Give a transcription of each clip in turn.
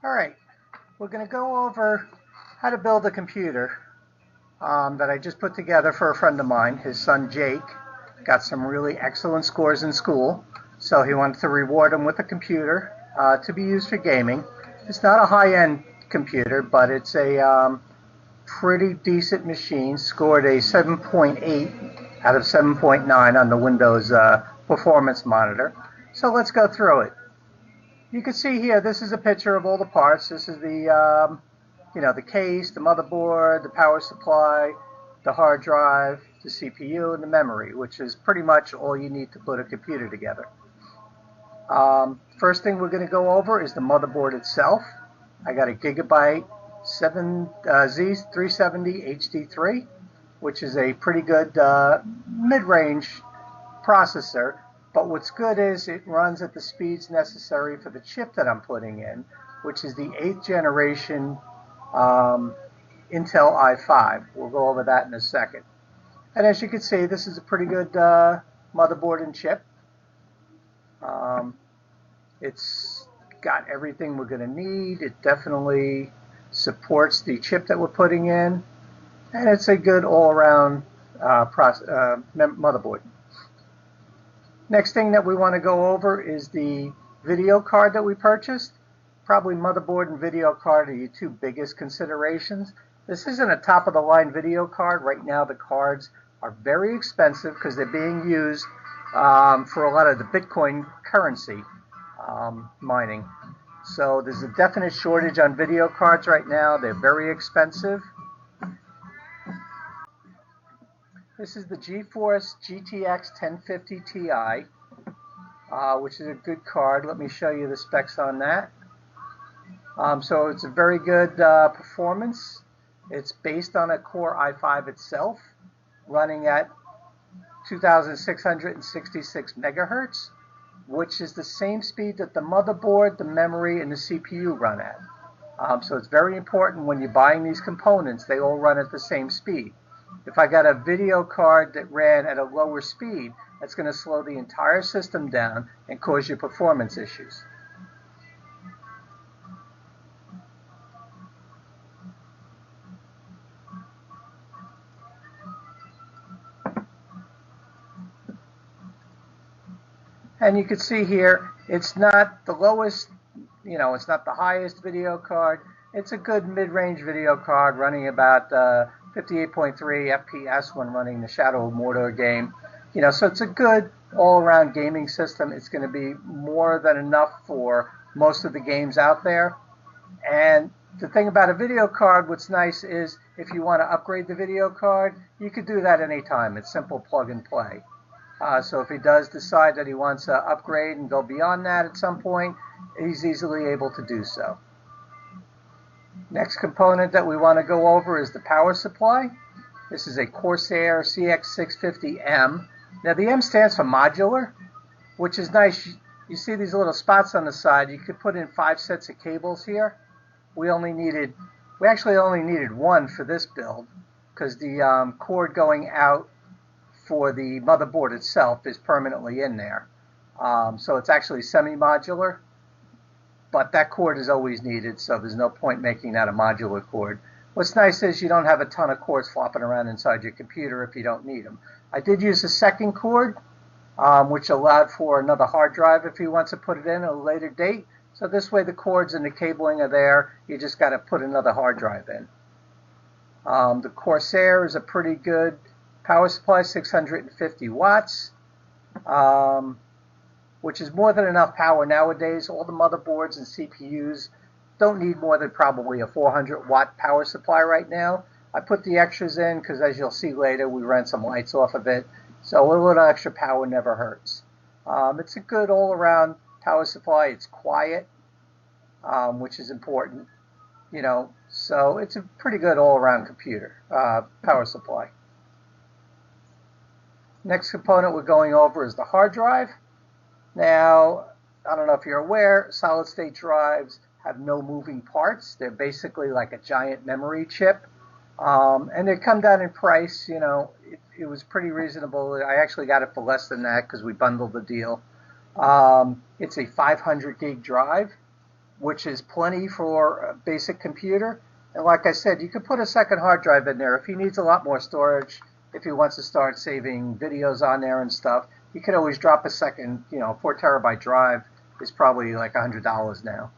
All right, we're going to go over how to build a computer that I just put together for a friend of mine. His son Jake got some really excellent scores in school, so he wanted to reward him with a computer to be used for gaming. It's not a high-end computer, but it's a pretty decent machine. Scored a 7.8 out of 7.9 on the Windows performance monitor. So let's go through it. You can see here, this is a picture of all the parts. This is the case, the motherboard, the power supply, the hard drive, the CPU, and the memory, which is pretty much all you need to put a computer together. First thing we're going to go over is the motherboard itself. I got a Gigabyte Z370 HD3, which is a pretty good mid-range processor. But what's good is it runs at the speeds necessary for the chip that I'm putting in, which is the 8th generation Intel i5. We'll go over that in a second. And as you can see, this is a pretty good motherboard and chip. It's got everything we're going to need. It definitely supports the chip that we're putting in. And it's a good all-around motherboard. Next thing that we want to go over is the video card that we purchased. Probably motherboard and video card are your two biggest considerations. This isn't a top-of-the-line video card. Right now the cards are very expensive because they're being used for a lot of the Bitcoin currency mining. So there's a definite shortage on video cards right now. They're very expensive. This is the GeForce GTX 1050 Ti, which is a good card. Let me show you the specs on that. So it's a very good performance. It's based on a Core i5 itself, running at 2,666 megahertz, which is the same speed that the motherboard, the memory, and the CPU run at. So it's very important when you're buying these components, they all run at the same speed. If I got a video card that ran at a lower speed, that's going to slow the entire system down and cause you performance issues. And you can see here, it's not the lowest, it's not the highest video card. It's a good mid-range video card running about 58.3 FPS when running the Shadow of Mordor game. So it's a good all-around gaming system. It's going to be more than enough for most of the games out there. And the thing about a video card, what's nice is if you want to upgrade the video card, you could do that anytime. It's simple plug and play. So if he does decide that he wants to upgrade and go beyond that at some point, he's easily able to do so. Next component that we want to go over is the power supply. This is a Corsair CX650M. Now the M stands for modular, which is nice. You see these little spots on the side. You could put in 5 sets of cables here. We actually only needed one for this build because the cord going out for the motherboard itself is permanently in there. So it's actually semi-modular. But that cord is always needed, so there's no point making that a modular cord. What's nice is you don't have a ton of cords flopping around inside your computer if you don't need them. I did use a second cord, which allowed for another hard drive if you want to put it in at a later date. So this way the cords and the cabling are there. You just got to put another hard drive in. The Corsair is a pretty good power supply, 650 watts. Which is more than enough power nowadays. All the motherboards and CPUs don't need more than probably a 400 watt power supply right now. I put the extras in because, as you'll see later, we ran some lights off of it. So a little extra power never hurts. It's a good all-around power supply. It's quiet, which is important. So it's a pretty good all-around computer power supply. Next component we're going over is the hard drive. Now, I don't know if you're aware, solid-state drives have no moving parts. They're basically like a giant memory chip. And they come down in price. It was pretty reasonable. I actually got it for less than that because we bundled the deal. It's a 500 gig drive. which is plenty for a basic computer. And like I said, you could put a second hard drive in there if he needs a lot more storage. If he wants to start saving videos on there and stuff, you could always drop a second, 4 terabyte drive is probably like $100 now.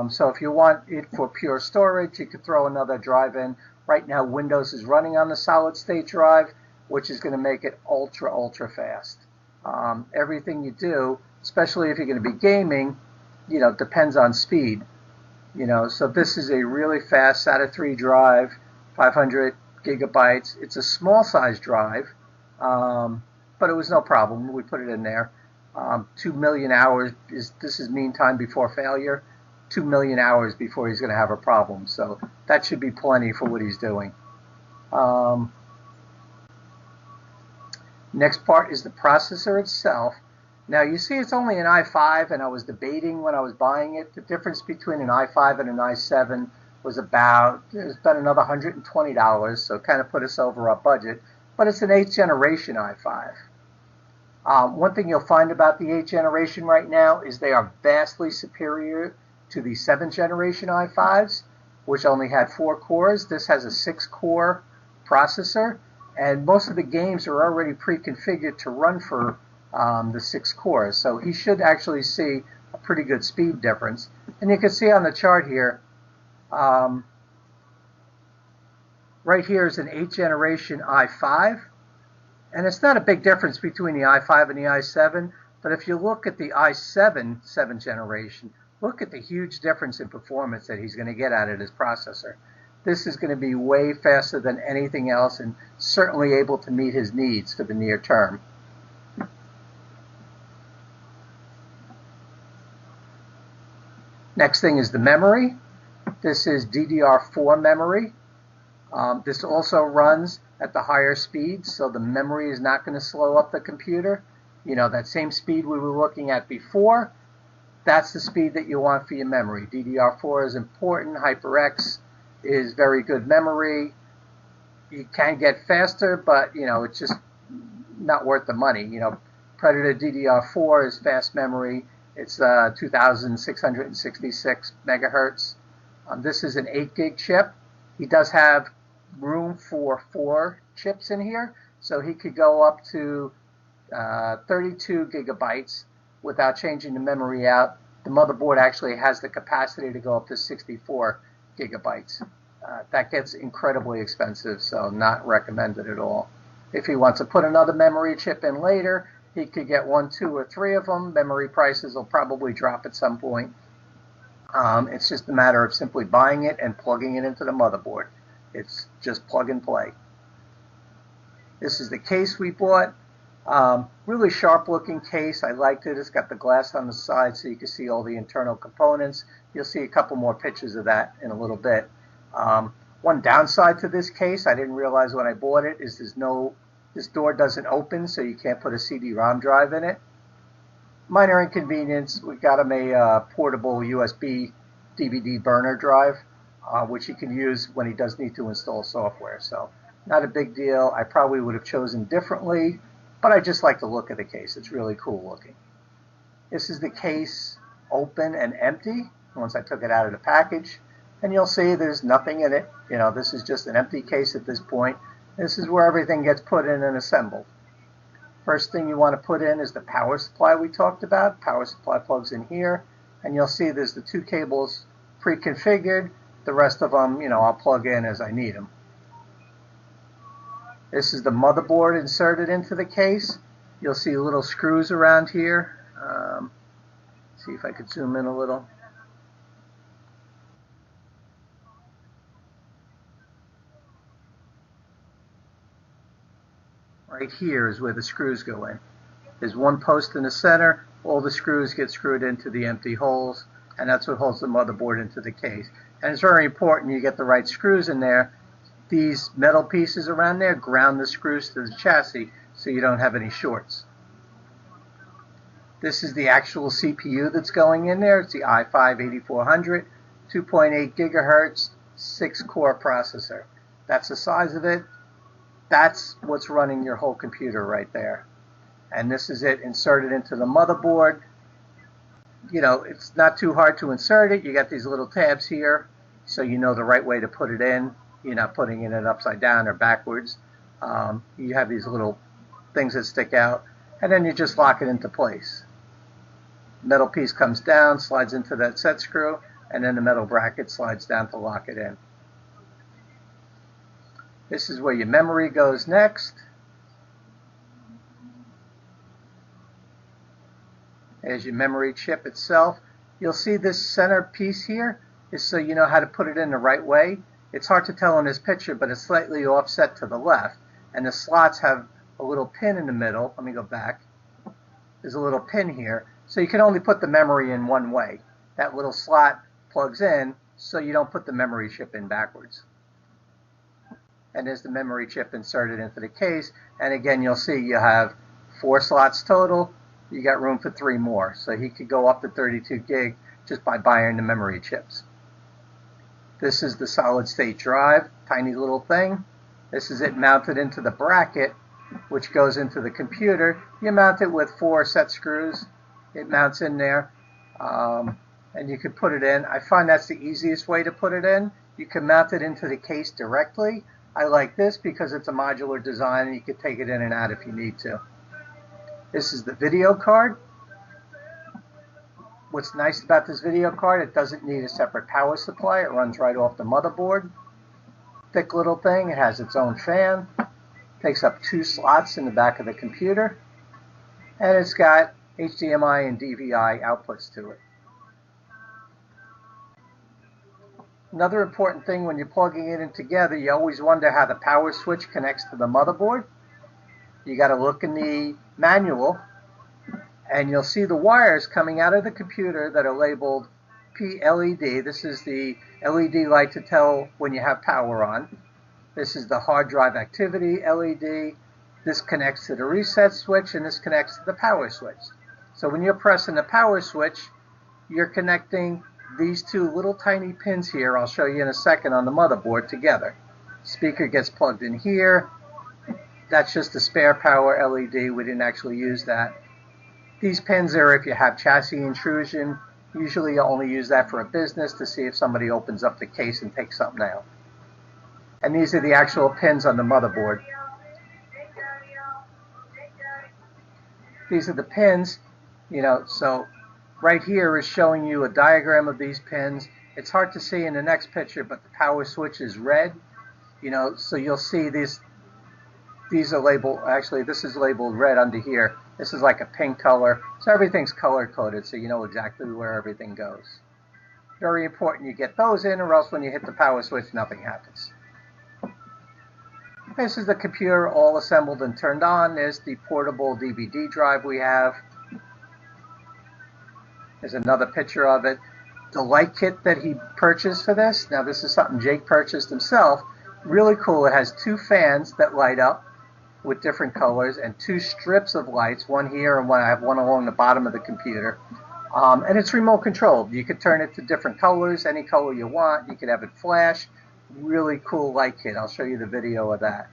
So if you want it for pure storage, you could throw another drive in. Right now, Windows is running on the solid state drive, which is going to make it ultra fast. Everything you do, especially if you're going to be gaming, depends on speed. So this is a really fast SATA 3 drive, 500 gigabytes. It's a small size drive, but it was no problem. We put it in there. 2 million hours this is mean time before failure. 2 million hours before he's going to have a problem. So that should be plenty for what he's doing. Next part is the processor itself. Now you see it's only an i5, and I was debating when I was buying it. The difference between an i5 and an i7 was about another $120, so it kind of put us over our budget. But it's an 8th generation i5. One thing you'll find about the 8th generation right now is they are vastly superior to the 7th generation i5s, which only had 4 cores. This has a 6-core processor, and most of the games are already pre-configured to run for the 6 cores. So he should actually see a pretty good speed difference. And you can see on the chart here, right here is an 8th generation i5. And it's not a big difference between the i5 and the i7, but if you look at the i7, 7th generation, look at the huge difference in performance that he's going to get out of this processor. This is going to be way faster than anything else and certainly able to meet his needs for the near term. Next thing is the memory. This is DDR4 memory. This also runs at the higher speeds, so the memory is not going to slow up the computer. That same speed we were looking at before, that's the speed that you want for your memory. DDR4 is important. HyperX is very good memory. You can get faster, but it's just not worth the money. Predator DDR4 is fast memory. It's 2,666 megahertz. This is an 8 gig chip. He does have room for 4 chips in here, so he could go up to 32 gigabytes without changing the memory out. The motherboard actually has the capacity to go up to 64 gigabytes. That gets incredibly expensive, so not recommended at all. If he wants to put another memory chip in later, he could get 1, 2, or 3 of them. Memory prices will probably drop at some point. It's just a matter of simply buying it and plugging it into the motherboard. It's just plug and play. This is the case we bought. Really sharp looking case. I liked it. It's got the glass on the side so you can see all the internal components. You'll see a couple more pictures of that in a little bit. One downside to this case, I didn't realize when I bought it, is this door doesn't open, so you can't put a CD-ROM drive in it. Minor inconvenience. We got him a portable USB DVD burner drive, which he can use when he does need to install software. So not a big deal. I probably would have chosen differently, but I just like the look of the case. It's really cool looking. This is the case open and empty once I took it out of the package. And you'll see there's nothing in it. This is just an empty case at this point. This is where everything gets put in and assembled. First thing you want to put in is the power supply we talked about. Power supply plugs in here. And you'll see there's the 2 cables pre-configured. The rest of them, I'll plug in as I need them. This is the motherboard inserted into the case. You'll see little screws around here. See if I could zoom in a little. Right here is where the screws go in. There's one post in the center. All the screws get screwed into the empty holes, and that's what holds the motherboard into the case. And it's very important you get the right screws in there. These metal pieces around there ground the screws to the chassis so you don't have any shorts. This is the actual CPU that's going in there. It's the i5-8400, 2.8 gigahertz, 6-core processor. That's the size of it. That's what's running your whole computer right there. And this is it inserted into the motherboard. it's not too hard to insert it. You got these little tabs here, so you know the right way to put it in. You're not putting it in upside down or backwards. You have these little things that stick out, and then you just lock it into place. Metal piece comes down, slides into that set screw, and then the metal bracket slides down to lock it in. This is where your memory goes next. There's your memory chip itself. You'll see this center piece here is so you know how to put it in the right way. It's hard to tell in this picture, but it's slightly offset to the left, and the slots have a little pin in the middle. Let me go back. There's a little pin here, so you can only put the memory in one way. That little slot plugs in, so you don't put the memory chip in backwards. And there's the memory chip inserted into the case, and again, you'll see you have 4 slots total. You got room for 3 more, so he could go up to 32 gig just by buying the memory chips. This is the solid state drive, tiny little thing. This is it mounted into the bracket, which goes into the computer. You mount it with 4 set screws. It mounts in there, and you can put it in. I find that's the easiest way to put it in. You can mount it into the case directly. I like this because it's a modular design, and you can take it in and out if you need to. This is the video card. What's nice about this video card, it doesn't need a separate power supply. It runs right off the motherboard. Thick little thing. It has its own fan. Takes up 2 slots in the back of the computer. And it's got HDMI and DVI outputs to it. Another important thing when you're plugging it in together, you always wonder how the power switch connects to the motherboard. You got to look in the manual, and you'll see the wires coming out of the computer that are labeled PLED. This is the LED light to tell when you have power on. This is the hard drive activity LED. This connects to the reset switch, and this connects to the power switch. So when you're pressing the power switch, you're connecting these 2 little tiny pins here, I'll show you in a second, on the motherboard together. Speaker gets plugged in here. That's just the spare power LED. We didn't actually use that. These pins are if you have chassis intrusion. Usually you only use that for a business to see if somebody opens up the case and takes something out. And these are the actual pins on the motherboard. These are the pins, so right here is showing you a diagram of these pins. It's hard to see in the next picture, but the power switch is red, so you'll see these are labeled, actually this is labeled red under here. This is like a pink color, so everything's color coded, so you know exactly where everything goes. Very important you get those in, or else when you hit the power switch, nothing happens. This is the computer all assembled and turned on. There's the portable DVD drive we have. There's another picture of it. The light kit that he purchased for this, now this is something Jake purchased himself. Really cool. It has 2 fans that light up with different colors and 2 strips of lights, one here and I have one along the bottom of the computer. And it's remote controlled. You could turn it to different colors, any color you want. You could have it flash. Really cool light kit. I'll show you the video of that.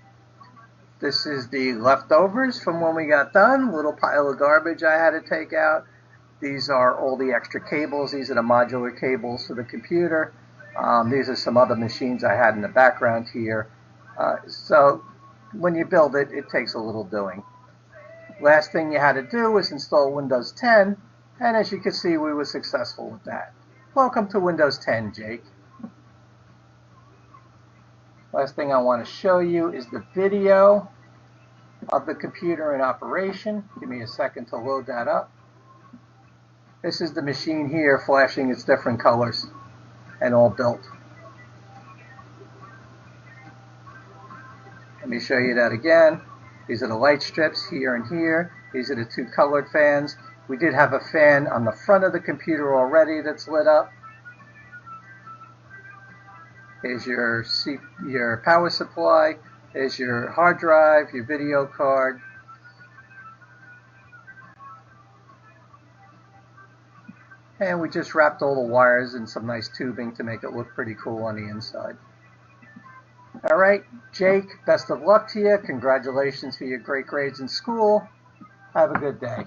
This is the leftovers from when we got done. Little pile of garbage I had to take out. These are all the extra cables. These are the modular cables for the computer. These are some other machines I had in the background here. So when you build it, it takes a little doing. Last thing you had to do was install Windows 10, and as you can see, we were successful with that. Welcome to Windows 10, Jake. Last thing I want to show you is the video of the computer in operation. Give me a second to load that up. This is the machine here flashing its different colors and all built. Let me show you that again. These are the light strips here and here. These are the 2 colored fans. We did have a fan on the front of the computer already that's lit up. Here's your power supply. There's your hard drive, your video card. And we just wrapped all the wires in some nice tubing to make it look pretty cool on the inside. All right, Jake, best of luck to you. Congratulations for your great grades in school. Have a good day.